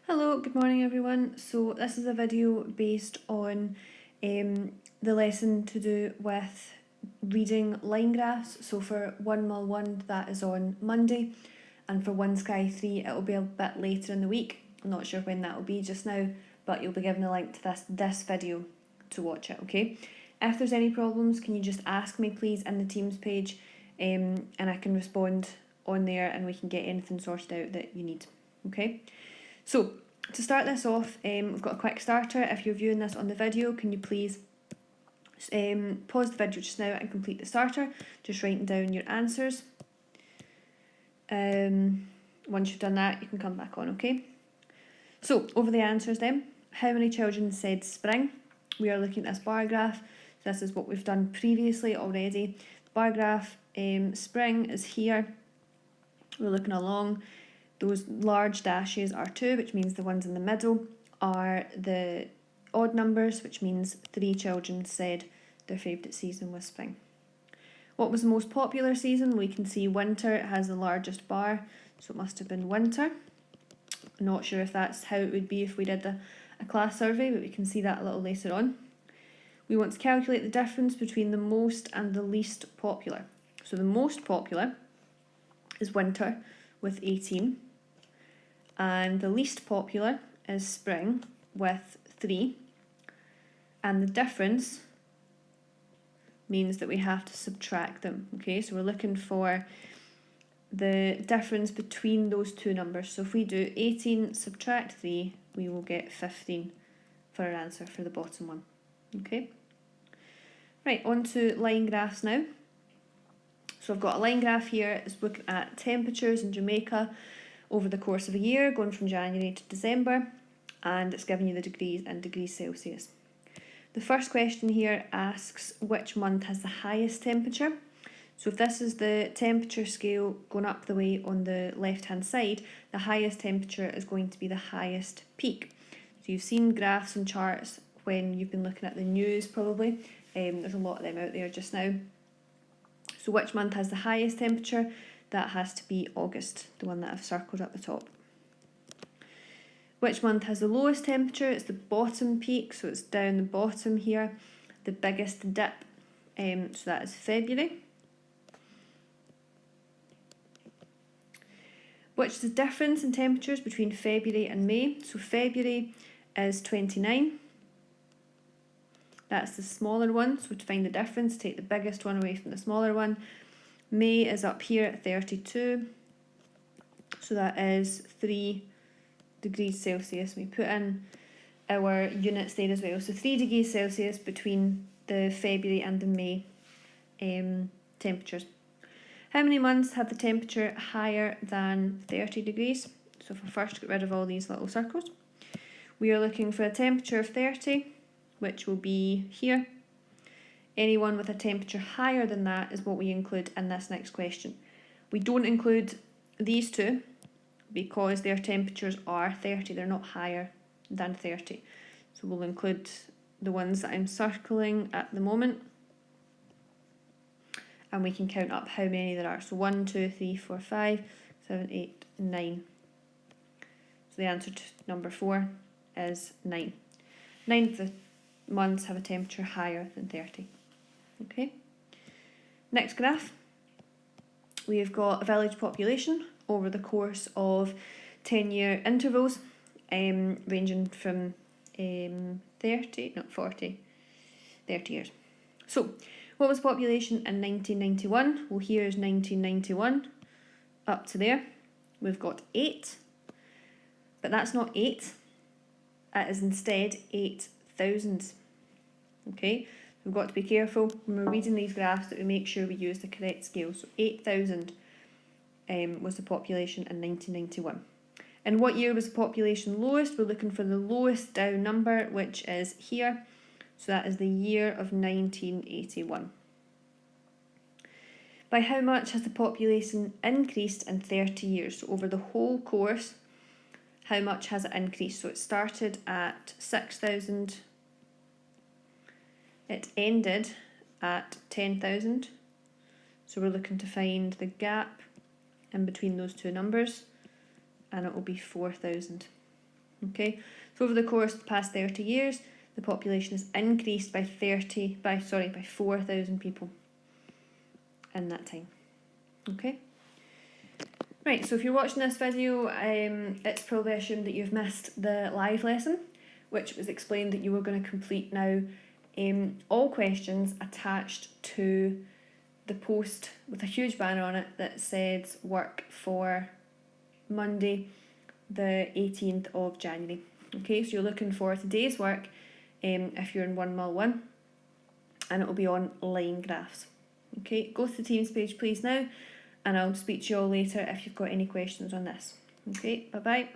Hello, good morning everyone. So this is a video based on the lesson to do with reading line graphs. So for 1mil1 that is on Monday, and for 1sky3 it will be a bit later in the week. I'm not sure when that will be just now, but you'll be given a link to this video to watch it, okay? If there's any problems, can you just ask me please in the Teams page, and I can respond on there and we can get anything sorted out that you need, okay? So, to start this off, we've got a quick starter. If you're viewing this on the video, can you please pause the video just now and complete the starter, just writing down your answers. Once you've done that, you can come back on, okay? So, over the answers then. How many children said spring? We are looking at this bar graph. So this is what we've done previously already. The bar graph, spring is here. We're looking along. Those large dashes are 2, which means the ones in the middle are the odd numbers, which means 3 children said their favourite season was spring. What was the most popular season? We can see winter has the largest bar, so it must have been winter. Not sure if that's how it would be if we did a class survey, but we can see that a little later on. We want to calculate the difference between the most and the least popular. So the most popular is winter with 18. And the least popular is spring with 3. And the difference means that we have to subtract them. Okay, so we're looking for the difference between those two numbers. So if we do 18 subtract 3, we will get 15 for our answer for the bottom one. Okay. Right, on to line graphs now. So I've got a line graph here. It's looking at temperatures in Jamaica over the course of a year, going from January to December, and it's giving you the degrees in degrees Celsius. The first question here asks which month has the highest temperature. So if this is the temperature scale going up the way on the left hand side, the highest temperature is going to be the highest peak. So you've seen graphs and charts when you've been looking at the news probably. There's a lot of them out there just now. So which month has the highest temperature? That has to be August, the one that I've circled at the top. Which month has the lowest temperature? It's the bottom peak, so it's down the bottom here. The biggest dip, so that is February. Which is the difference in temperatures between February and May? So February is 29. That's the smaller one, so to find the difference, take the biggest one away from the smaller one. May is up here at 32, so that is 3 degrees Celsius. We put in our units there as well, so 3 degrees Celsius between the February and the May temperatures. How many months have the temperature higher than 30 degrees? So if we first get rid of all these little circles, we are looking for a temperature of 30, which will be here. Anyone with a temperature higher than that is what we include in this next question. We don't include these two because their temperatures are 30, they're not higher than 30. So we'll include the ones that I'm circling at the moment. And we can count up how many there are. So 1, 2, 3, 4, 5, 7, 8, 9. So the answer to number 4 is 9. 9 of the months have a temperature higher than 30. Okay. Next graph. We have got a village population over the course of 10-year intervals, ranging from 30 years. So, what was population in 1991? Well, here's 1991 up to there. We've got 8, but that's not 8. It is instead 8,000. Okay, we've got to be careful when we're reading these graphs that we make sure we use the correct scale. So 8,000 was the population in 1991. And what year was the population lowest? We're looking for the lowest down number, which is here. So that is the year of 1981. By how much has the population increased in 30 years? So over the whole course, how much has it increased? So it started at 6,000. It ended at 10,000. So we're looking to find the gap in between those two numbers, and it will be 4,000. Okay, so over the course of the past 30 years, the population has increased by 4,000 people in that time. Okay. Right, so if you're watching this video, it's probably assumed that you've missed the live lesson, which was explained that you were going to complete now. All questions attached to the post with a huge banner on it that said work for Monday the 18th of January. Okay, so you're looking for today's work if you're in 1mil1, and it will be on line graphs. Okay, go to the Teams page please now, and I'll speak to you all later if you've got any questions on this. Okay, bye bye.